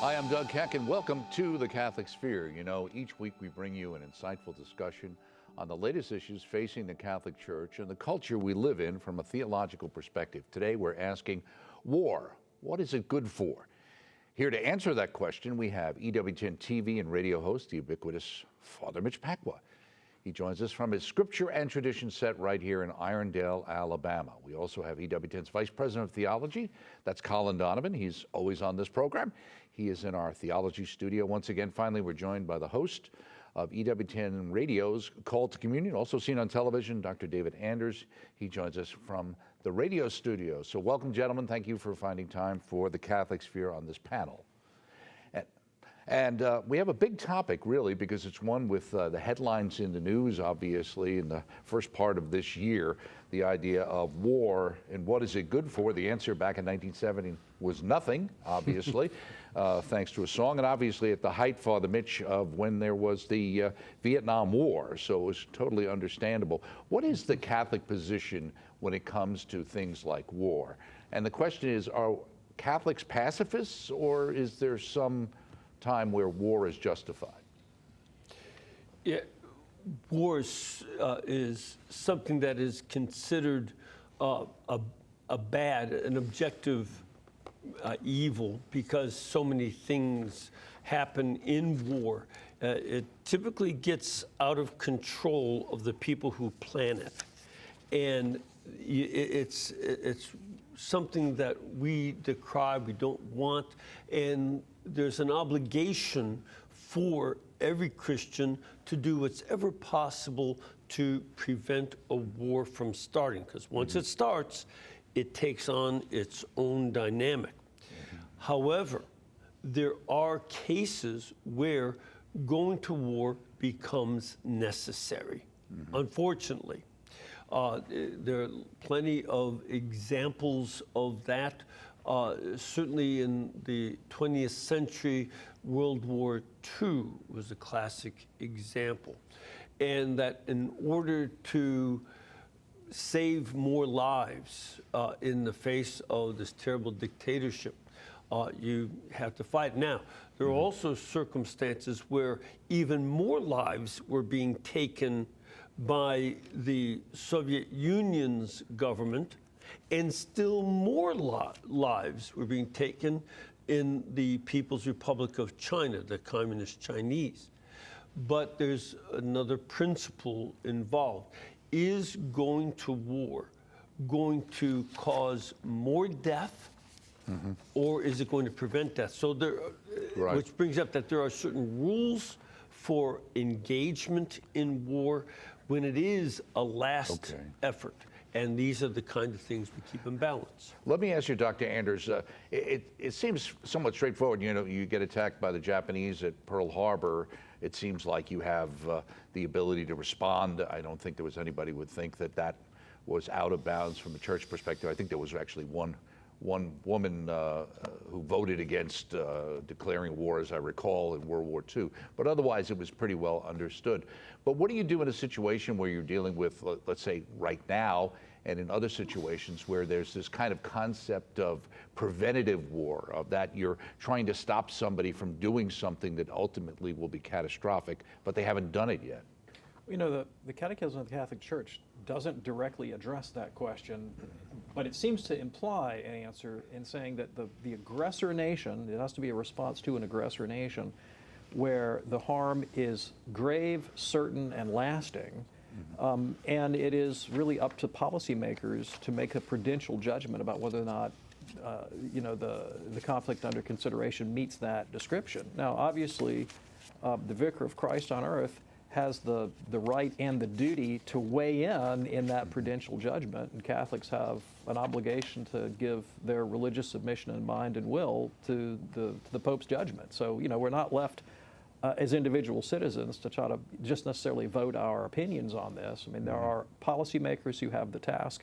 Hi, I'm Doug Keck, and welcome to the Catholic Sphere. You know, each week we bring you an insightful discussion on the latest issues facing the Catholic Church and the culture we live in from a theological perspective. Today we're asking, war, what is it good for? Here to answer that question, we have EWTN TV and radio host, the ubiquitous Father Mitch Pacwa. He joins us from his Scripture and Tradition set right here in Irondale, Alabama. We also have EWTN's Vice President of Theology, that's Colin Donovan. He's always on this program. He is in our theology studio once again. Finally, we're joined by the host of EWTN Radio's Call to Communion, also seen on television, Dr. David Anders. He joins us from the radio studio. So welcome, gentlemen. Thank you for finding time for the Catholic Sphere on this panel. And we have a big topic, really, because it's one with the headlines in the news, obviously, in the first part of this year, the idea of war and what is it good for? The answer back in 1970 was nothing, obviously, thanks to a song, and obviously at the height, Father Mitch, of when there was the Vietnam War, so it was totally understandable. What is the Catholic position when it comes to things like war? And the question is, are Catholics pacifists, or is there some time where war is justified? Yeah, war is something that is considered a bad, an objective evil, because so many things happen in war. It typically gets out of control of the people who plan it, and it's something that we decry, we don't want, and there's an obligation for every Christian to do what's ever possible to prevent a war from starting, because once it starts, it takes on its own dynamic. However, there are cases where going to war becomes necessary, unfortunately. There are plenty of examples of that. Certainly in the 20th century, World War II was a classic example. And that in order to save more lives in the face of this terrible dictatorship, you have to fight. Now, there are also circumstances where even more lives were being taken by the Soviet Union's government, and still more lives were being taken in the People's Republic of China, the Communist Chinese. But there's another principle involved. Is going to war going to cause more death, or is it going to prevent death? So there, which brings up that there are certain rules for engagement in war when it is a last effort. And these are the kind of things we keep in balance. Let me ask you, Dr. Anders, it seems somewhat straightforward. You know, you get attacked by the Japanese at Pearl Harbor. It seems like you have the ability to respond. I don't think there was anybody would think that that was out of bounds from a church perspective. I think there was actually one woman who voted against declaring war, as I recall, in World War II. But otherwise, it was pretty well understood. But what do you do in a situation where you're dealing with, let's say, right now, and in other situations where there's this kind of concept of preventative war, of that you're trying to stop somebody from doing something that ultimately will be catastrophic, but they haven't done it yet? You know, the Catechism of the Catholic Church doesn't directly address that question, but it seems to imply an answer in saying that the aggressor nation, it has to be a response to an aggressor nation, where the harm is grave, certain, and lasting. And it is really up to policymakers to make a prudential judgment about whether or not you know, the conflict under consideration meets that description. Now, obviously, the Vicar of Christ on earth has the right and the duty to weigh in that prudential judgment, and Catholics have an obligation to give their religious submission in mind and will to the Pope's judgment. So, you know, we're not left as individual citizens to try to just necessarily vote our opinions on this. I mean, there are policymakers who have the task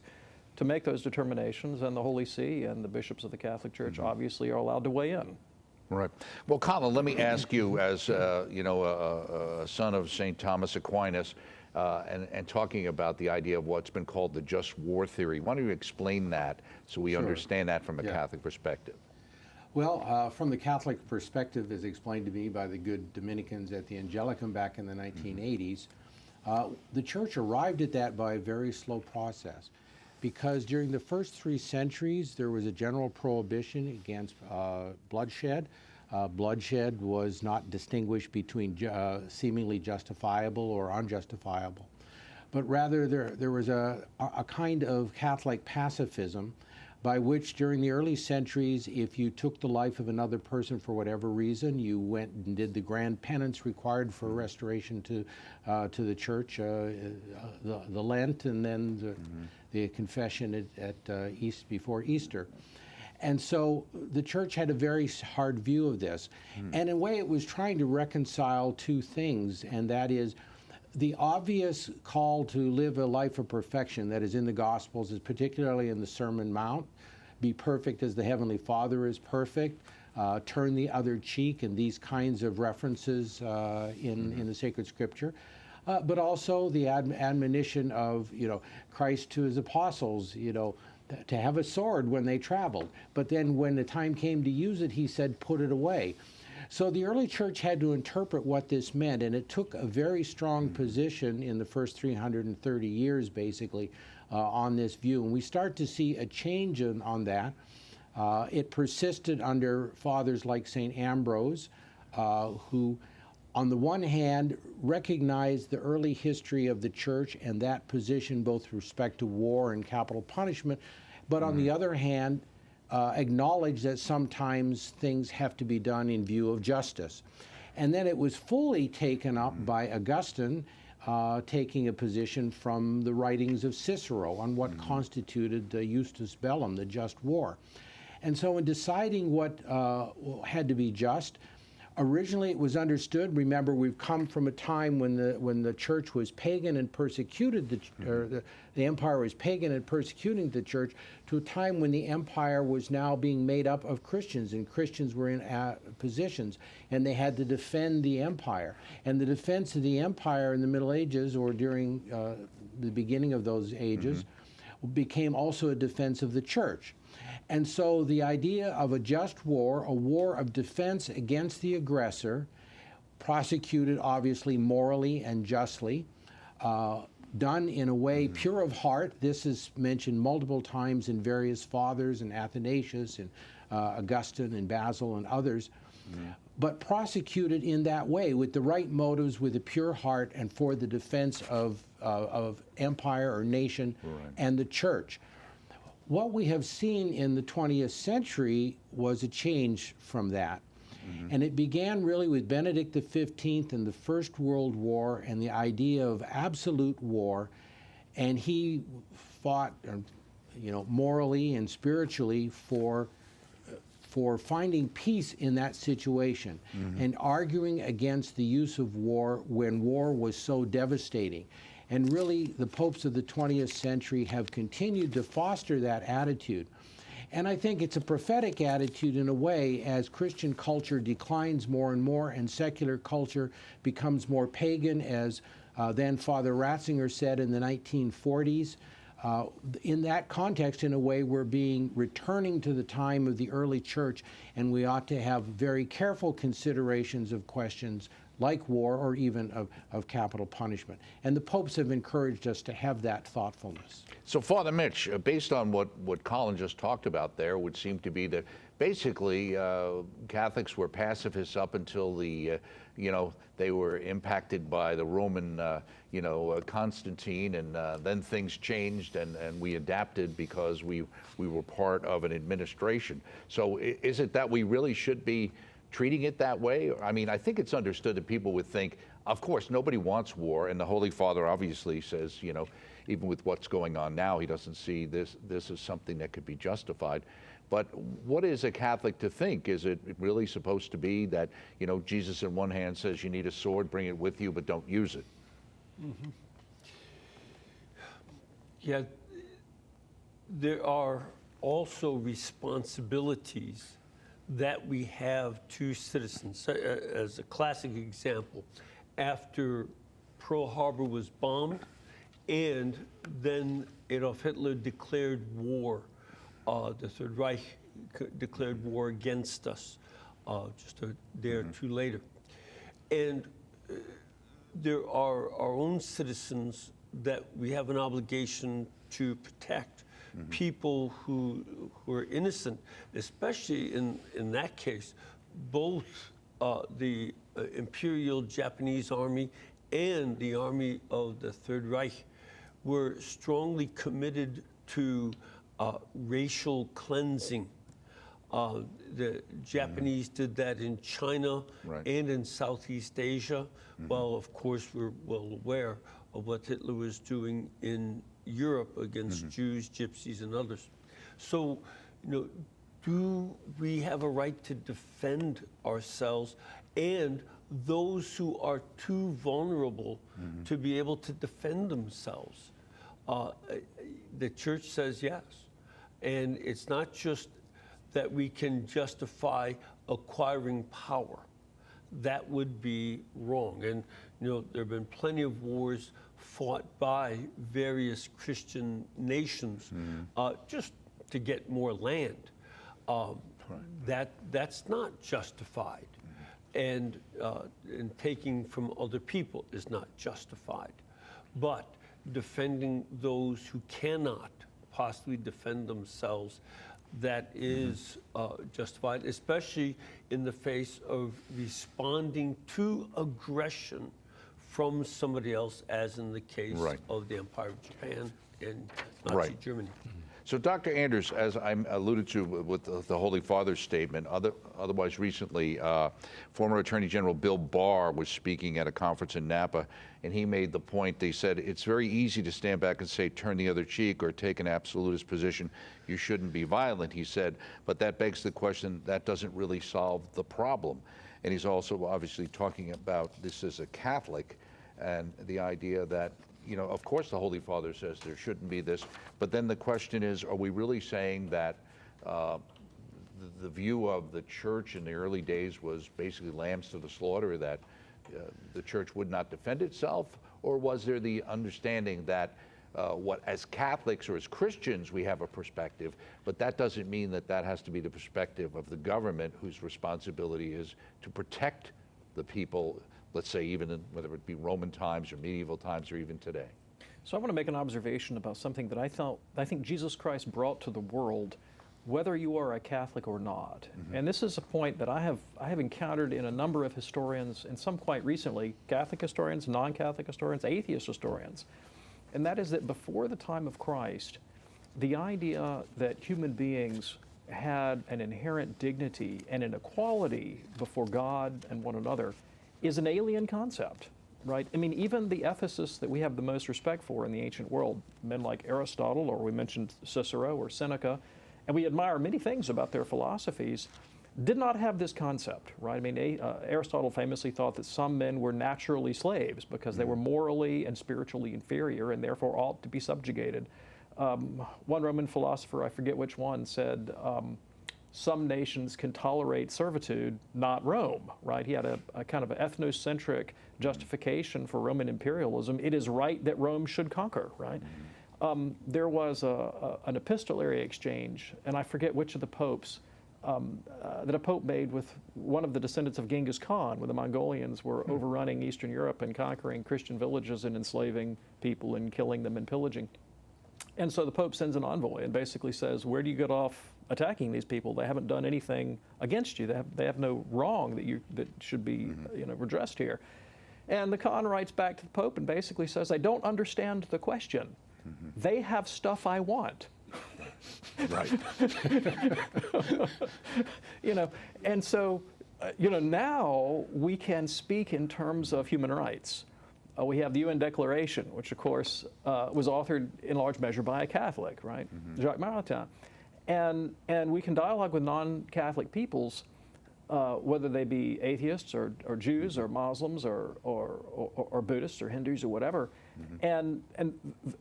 to make those determinations, and the Holy See and the bishops of the Catholic Church obviously are allowed to weigh in. Right. Well, Colin, let me ask you, as you know, a son of St. Thomas Aquinas, and talking about the idea of what's been called the just war theory. Why don't you explain that so we understand that from a Catholic perspective? Well, from the Catholic perspective, as explained to me by the good Dominicans at the Angelicum back in the 1980s, the church arrived at that by a very slow process. Because during the first 3 centuries, there was a general prohibition against bloodshed. Bloodshed was not distinguished between seemingly justifiable or unjustifiable. But rather, there was a kind of Catholic pacifism by which during the early centuries, if you took the life of another person for whatever reason, you went and did the grand penance required for restoration to the church, the Lent, and then the confession before Easter. And so the church had a very hard view of this. And in a way, it was trying to reconcile 2 things, and that is the obvious call to live a life of perfection that is in the Gospels, is particularly in the Sermon Mount. Be perfect as the Heavenly Father is perfect. Turn the other cheek, and these kinds of references in the sacred Scripture. But also the admonition of, Christ to his apostles, to have a sword when they traveled. But then when the time came to use it, he said, put it away. So the early church had to interpret what this meant, and it took a very strong position in the first 330 years, basically, on this view. And we start to see a change on that. It persisted under fathers like St. Ambrose, who, on the one hand, recognized the early history of the church and that position, both with respect to war and capital punishment, but on the other hand, acknowledge that sometimes things have to be done in view of justice. And then it was fully taken up by Augustine, taking a position from the writings of Cicero on what constituted the Justus Bellum, the just war. And so in deciding what had to be just, originally it was understood, remember we've come from a time when the church was pagan and persecuted, the empire was pagan and persecuting the church, to a time when the empire was now being made up of Christians, and Christians were in positions, and they had to defend the empire. And the defense of the empire in the Middle Ages, or during the beginning of those ages, became also a defense of the church. And so the idea of a just war, a war of defense against the aggressor, prosecuted obviously morally and justly, done in a way pure of heart. This is mentioned multiple times in various fathers, and Athanasius, and Augustine, and Basil, and others, but prosecuted in that way with the right motives, with a pure heart, and for the defense of empire or nation and the church. What we have seen in the 20th century was a change from that. And it began really with Benedict XV and the First World War and the idea of absolute war. And he fought, morally and spiritually for finding peace in that situation and arguing against the use of war when war was so devastating. And really, the popes of the 20th century have continued to foster that attitude. And I think it's a prophetic attitude in a way, as Christian culture declines more and more and secular culture becomes more pagan, as then Father Ratzinger said in the 1940s. In that context, in a way, we're returning to the time of the early church, and we ought to have very careful considerations of questions like war, or even of capital punishment. And the popes have encouraged us to have that thoughtfulness. So, Father Mitch, based on what Colin just talked about there, would seem to be that basically Catholics were pacifists up until they were impacted by the Roman, Constantine, and then things changed, and we adapted because we were part of an administration. So is it that we really should be treating it that way? I mean, I think it's understood that people would think, of course, nobody wants war, and the Holy Father obviously says, even with what's going on now, he doesn't see this as something that could be justified. But what is a Catholic to think? Is it really supposed to be that, Jesus in one hand says you need a sword, bring it with you, but don't use it? Yeah, there are also responsibilities that we have to citizens. As a classic example, after Pearl Harbor was bombed and then Adolf Hitler declared war the Third Reich declared war against us just a day or two later. And there are our own citizens that we have an obligation to protect. People who are innocent, especially in that case, both the Imperial Japanese Army and the Army of the Third Reich were strongly committed to racial cleansing. The Japanese did that in China and in Southeast Asia. Well, of course, we're well aware of what Hitler was doing in Europe against Jews, Gypsies, and others. So, do we have a right to defend ourselves and those who are too vulnerable to be able to defend themselves? The church says yes. And it's not just that we can justify acquiring power. That would be wrong. And there have been plenty of wars fought by various Christian nations just to get more land. That's not justified. And taking from other people is not justified. But defending those who cannot possibly defend themselves, that is justified, especially in the face of responding to aggression from somebody else, as in the case of the Empire of Japan and Nazi Germany. So, Dr. Anders, as I alluded to with the Holy Father's statement, otherwise recently, former Attorney General Bill Barr was speaking at a conference in Napa, and he made the point, they said, it's very easy to stand back and say, turn the other cheek or take an absolutist position. You shouldn't be violent, he said, but that begs the question, that doesn't really solve the problem. And he's also obviously talking about this as a Catholic and the idea that, of course the Holy Father says there shouldn't be this, but then the question is, are we really saying that the view of the church in the early days was basically lambs to the slaughter, that the church would not defend itself? Or was there the understanding that as Catholics or as Christians we have a perspective, but that doesn't mean that that has to be the perspective of the government, whose responsibility is to protect the people, let's say even whether it be Roman times or medieval times or even today? So I want to make an observation about something that I think Jesus Christ brought to the world, whether you are a Catholic or not. And this is a point that I have encountered in a number of historians, and some quite recently, Catholic historians, non-Catholic historians, atheist historians. And that is that before the time of Christ, the idea that human beings had an inherent dignity and an equality before God and one another is an alien concept, right? I mean, even the ethicists that we have the most respect for in the ancient world, men like Aristotle, or we mentioned Cicero or Seneca, and we admire many things about their philosophies, did not have this concept, right? I mean, Aristotle famously thought that some men were naturally slaves because they were morally and spiritually inferior and therefore ought to be subjugated. One Roman philosopher, I forget which one, said, some nations can tolerate servitude, not Rome, right? He had a kind of an ethnocentric justification for Roman imperialism. It is right that Rome should conquer, right? There was an epistolary exchange, and I forget which of the popes, that a pope made with one of the descendants of Genghis Khan, when the Mongolians were overrunning Eastern Europe and conquering Christian villages and enslaving people and killing them and pillaging. And so the Pope sends an envoy and basically says, where do you get off attacking these people? They haven't done anything against you. They have no wrong that should be redressed here. And the Khan writes back to the Pope and basically says, I don't understand the question. They have stuff I want. Right. And so, now we can speak in terms of human rights. We have the UN Declaration, which of course was authored in large measure by a Catholic, right? Jacques Maritain. And we can dialogue with non-Catholic peoples, whether they be atheists or Jews or Muslims or Buddhists or Hindus or whatever. And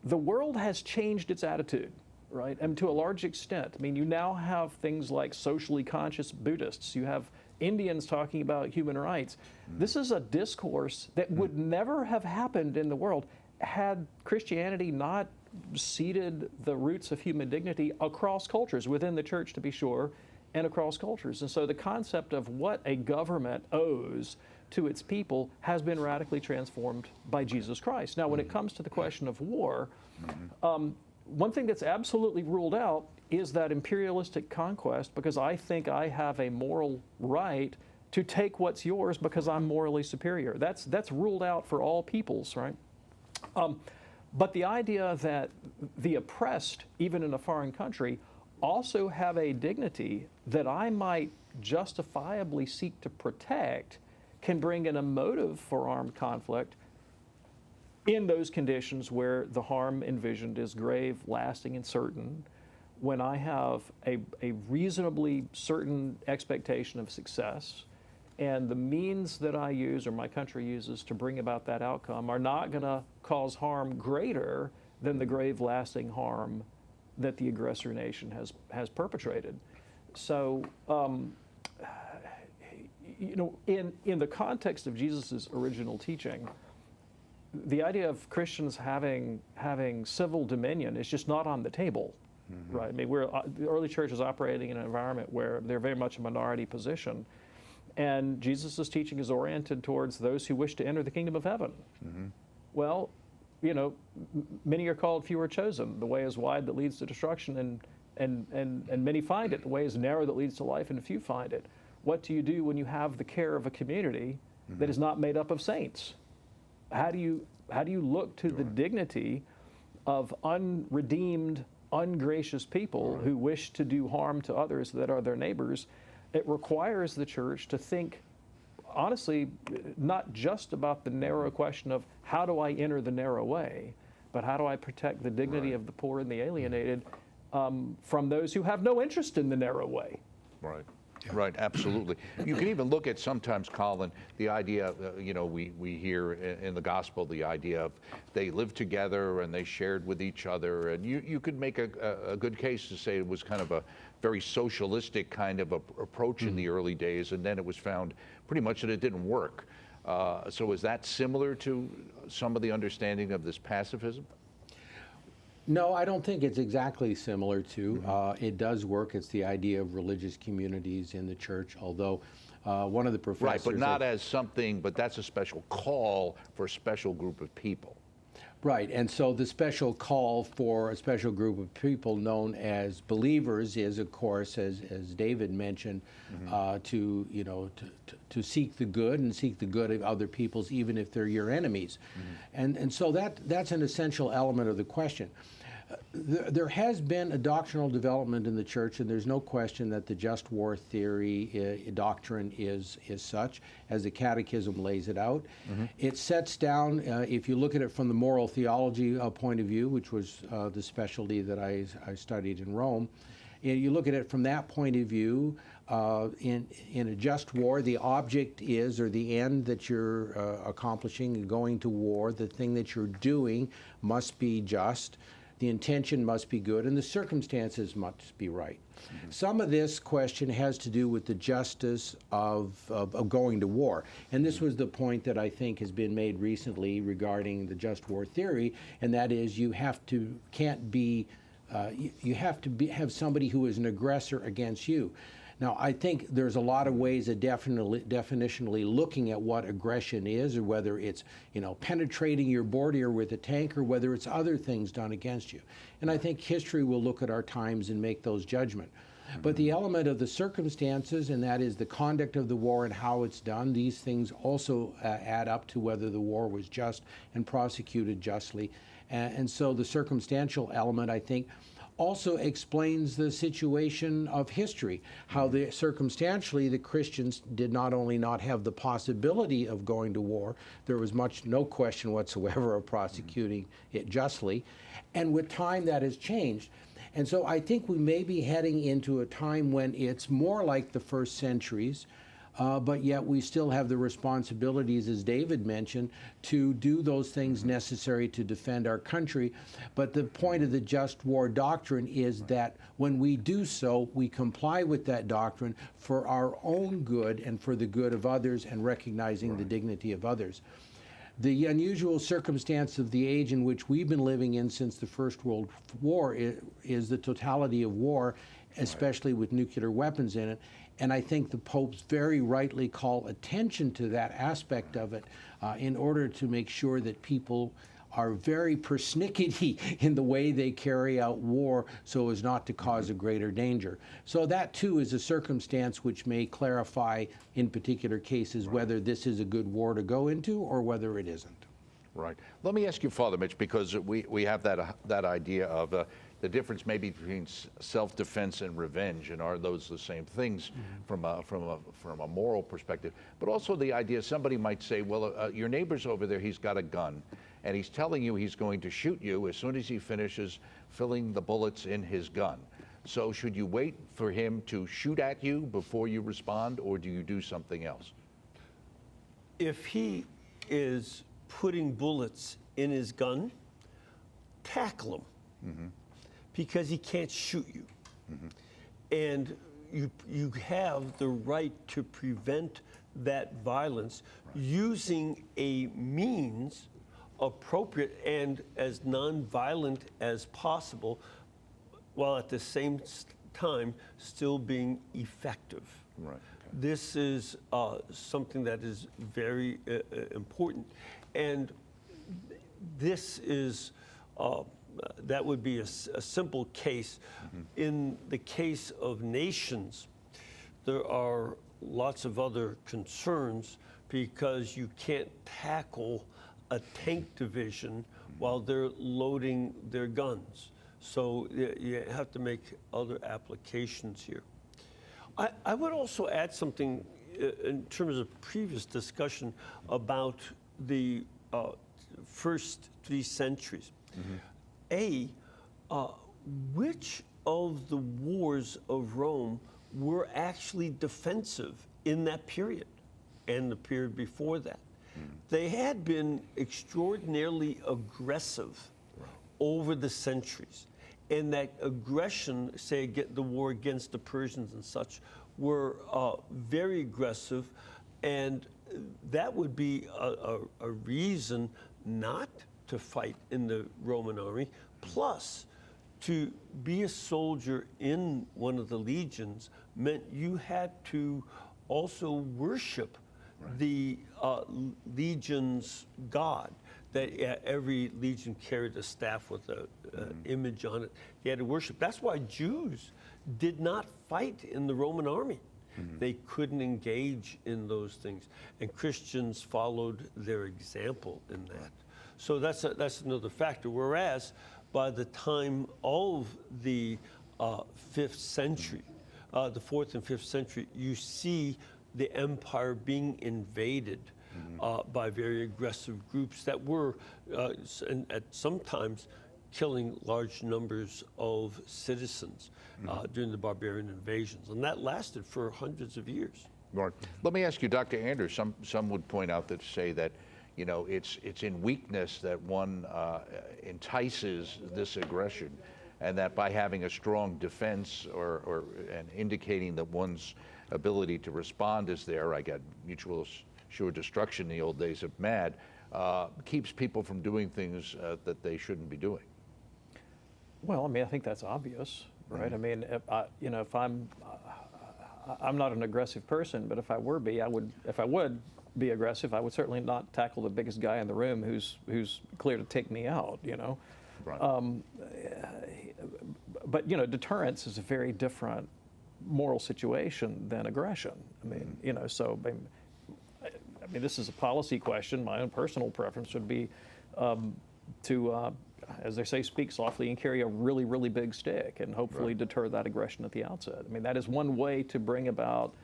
the world has changed its attitude, right? And to a large extent. I mean, you now have things like socially conscious Buddhists. You have Indians talking about human rights. This is a discourse that would never have happened in the world had Christianity not seeded the roots of human dignity across cultures, within the church to be sure, and across cultures. And so the concept of what a government owes to its people has been radically transformed by Jesus Christ. Now, when it comes to the question of war, one thing that's absolutely ruled out is that imperialistic conquest, because I think I have a moral right to take what's yours because I'm morally superior. That's ruled out for all peoples, right? But the idea that the oppressed, even in a foreign country, also have a dignity that I might justifiably seek to protect can bring in a motive for armed conflict in those conditions where the harm envisioned is grave, lasting, and certain, when I have a reasonably certain expectation of success, and the means that I use or my country uses to bring about that outcome are not going to cause harm greater than the grave, lasting harm that the aggressor nation has perpetrated. So, you know, in the context of Jesus' original teaching, the idea of Christians having civil dominion is just not on the table, right? I mean, the early church is operating in an environment where they're very much a minority position, and Jesus' teaching is oriented towards those who wish to enter the kingdom of heaven. Well, you know, many are called, few are chosen. The way is wide that leads to destruction, and many find it. The way is narrow that leads to life, and few find it. What do you do when you have the care of a community that is not made up of saints? How do you look to the dignity of unredeemed, ungracious people who wish to do harm to others that are their neighbors? It requires the church to think, honestly, not just about the narrow question of how do I enter the narrow way, but how do I protect the dignity of the poor and the alienated from those who have no interest in the narrow way. Right. Right, absolutely. You can even look at sometimes, Colin, the idea, you know, we hear in the gospel the idea of they lived together and they shared with each other. And you could make a good case to say it was kind of a very socialistic kind of approach in the early days, and then it was found pretty much that it didn't work. So is that similar to some of the understanding of this pacifism? No, I don't think it's exactly similar to. It does work. It's the idea of religious communities in the church, although one of the professors... Right, but not as something, but that's a special call for a special group of people. Right, and so the special call for a special group of people known as believers is, of course, as David mentioned, to seek the good and seek the good of other peoples, even if they're your enemies. And so that's an essential element of the question. There has been a doctrinal development in the church, and there's no question that the just war theory doctrine is such, as the Catechism lays it out. It sets down, if you look at it from the moral theology point of view, which was the specialty that I studied in Rome, you look at it from that point of view, in a just war, the object is, or the end that you're accomplishing, going to war, the thing that you're doing must be just. The intention must be good, and the circumstances must be right. Some of this question has to do with the justice of going to war. And this was the point that I think has been made recently regarding the just war theory, and that is you have to have somebody who is an aggressor against you. Now, I think there's a lot of ways of definitionally looking at what aggression is, or whether it's, you know, penetrating your border with a tank, or whether it's other things done against you. And I think history will look at our times and make those judgments. But the element of the circumstances, and that is the conduct of the war and how it's done, these things also add up to whether the war was just and prosecuted justly. And so the circumstantial element, I think, also explains the situation of history, how circumstantially the Christians did not only not have the possibility of going to war, there was no question whatsoever of prosecuting it justly, and with time that has changed. And so I think we may be heading into a time when it's more like the first centuries, but yet we still have the responsibilities, as David mentioned, to do those things necessary to defend our country. But the point of the just war doctrine is that when we do so, we comply with that doctrine for our own good and for the good of others, and recognizing the dignity of others. The unusual circumstance of the age in which we've been living in since the First World War is the totality of war, especially with nuclear weapons in it. And I think the popes very rightly call attention to that aspect of it in order to make sure that people are very persnickety in the way they carry out war so as not to cause a greater danger. So that too is a circumstance which may clarify in particular cases whether this is a good war to go into or whether it isn't. Right. Let me ask you, Father Mitch, because we have that idea of the difference maybe between self-defense and revenge, and are those the same things from a moral perspective? But also the idea somebody might say, well, your neighbor's over there, he's got a gun, and he's telling you he's going to shoot you as soon as he finishes filling the bullets in his gun. So should you wait for him to shoot at you before you respond, or do you do something else? If he is putting bullets in his gun, tackle him, because he can't shoot you. And you have the right to prevent that violence using a means appropriate and as nonviolent as possible, while at the same time still being effective. Right. This is something that is very important. And this is, that would be a simple case. In the case of nations, there are lots of other concerns because you can't tackle a tank division while they're loading their guns. So you have to make other applications here. I would also add something in terms of previous discussion about the first 3 centuries. Which of the wars of Rome were actually defensive in that period and the period before that? They had been extraordinarily aggressive over the centuries. And that aggression, say, the war against the Persians and such, were very aggressive. And that would be a reason not to fight in the Roman army. Plus, to be a soldier in one of the legions meant you had to also worship the legion's god. That every legion carried a staff with an image on it. They had to worship. That's why Jews did not fight in the Roman army. They couldn't engage in those things. And Christians followed their example in that. So that's another factor. Whereas by the time of the 5th century, the 4th and 5th century, you see the empire being invaded by very aggressive groups that were, at sometimes, killing large numbers of citizens during the barbarian invasions. And that lasted for hundreds of years. Right. Let me ask you, Dr. Anders, some would point out that say that, you know, it's in weakness that one entices this aggression, and that by having a strong defense and indicating that one's ability to respond is there, I got mutual assured destruction in the old days of MAD, keeps people from doing things that they shouldn't be doing. Well, I mean, I think that's obvious, right? I mean, if I'm not an aggressive person, but if I would be aggressive, I would certainly not tackle the biggest guy in the room who's clear to take me out, you know? Right. But, you know, deterrence is a very different moral situation than aggression. I mean, you know, so, I mean, this is a policy question. My own personal preference would be to, as they say, speak softly and carry a really, really big stick and hopefully deter that aggression at the outset. I mean, that is one way to bring about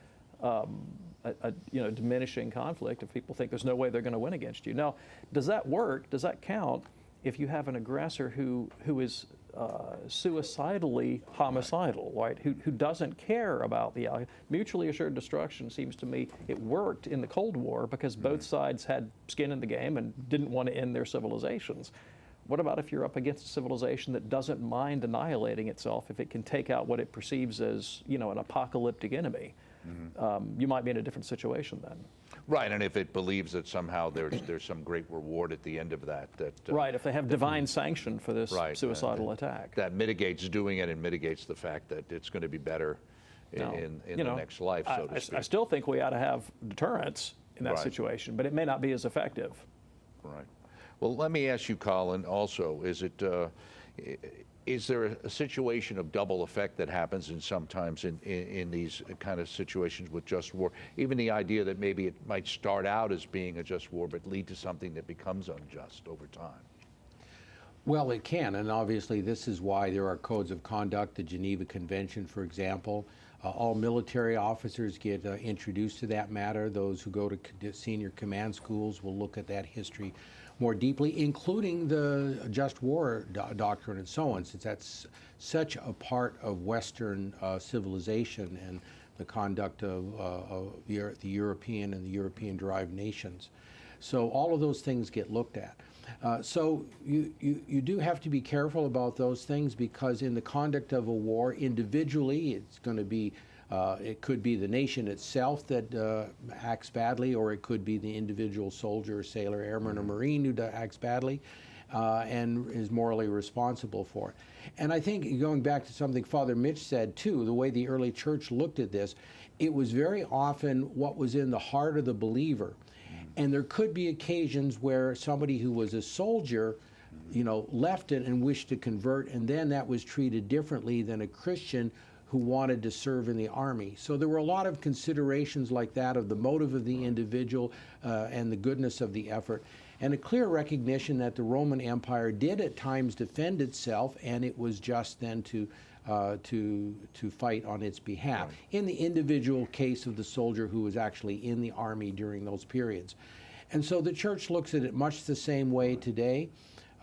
diminishing conflict if people think there's no way they're going to win against you. Now, does that work? Does that count if you have an aggressor who is suicidally homicidal, right? Who doesn't care about the mutually assured destruction? Seems to me it worked in the Cold War because both sides had skin in the game and didn't want to end their civilizations. What about if you're up against a civilization that doesn't mind annihilating itself if it can take out what it perceives as, an apocalyptic enemy? You might be in a different situation then. Right, and if it believes that somehow there's some great reward at the end of that. Right, if they have divine sanction for this Right, suicidal attack. That mitigates doing it and mitigates the fact that it's going to be better Now, in the next life, so to speak. I still think we ought to have deterrence in that Right. situation, but it may not be as effective. Right. Well, let me ask you, Colin, also, is there a situation of double effect that happens sometimes in these kind of situations with just war? Even the idea that maybe it might start out as being a just war, but lead to something that becomes unjust over time. Well, it can, and obviously this is why there are codes of conduct, the Geneva Convention, for example. All military officers get introduced to that matter. Those who go to senior command schools will look at that history more deeply, including the just war doctrine and so on, since that's such a part of Western civilization and the conduct of the European and the European-derived nations. So all of those things get looked at. So you do have to be careful about those things, because in the conduct of a war, individually, it's going to be, it could be the nation itself that acts badly, or it could be the individual soldier, sailor, airman, or marine who acts badly and is morally responsible for it. And I think, going back to something Father Mitch said too, the way the early church looked at this, it was very often what was in the heart of the believer. And there could be occasions where somebody who was a soldier, left it and wished to convert, and then that was treated differently than a Christian who wanted to serve in the army. So there were a lot of considerations like that of the motive of the individual and the goodness of the effort, and a clear recognition that the Roman Empire did at times defend itself, and it was just then to fight on its behalf, in the individual case of the soldier who was actually in the army during those periods. And so the church looks at it much the same way today.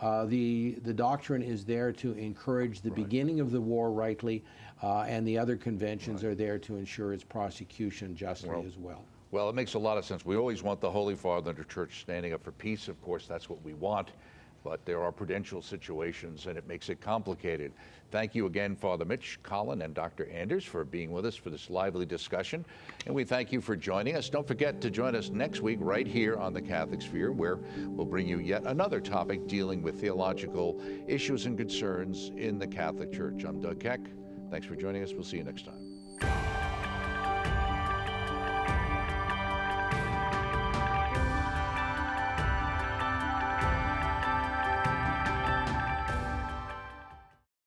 The doctrine is there to encourage the beginning of the war rightly, and the other conventions are there to ensure its prosecution justly as well. Well, it makes a lot of sense. We always want the Holy Father and the Church standing up for peace. Of course, that's what we want. But there are prudential situations, and it makes it complicated. Thank you again, Father Mitch, Colin, and Dr. Anders, for being with us for this lively discussion. And we thank you for joining us. Don't forget to join us next week right here on the Catholic Sphere, where we'll bring you yet another topic dealing with theological issues and concerns in the Catholic Church. I'm Doug Keck. Thanks for joining us. We'll see you next time.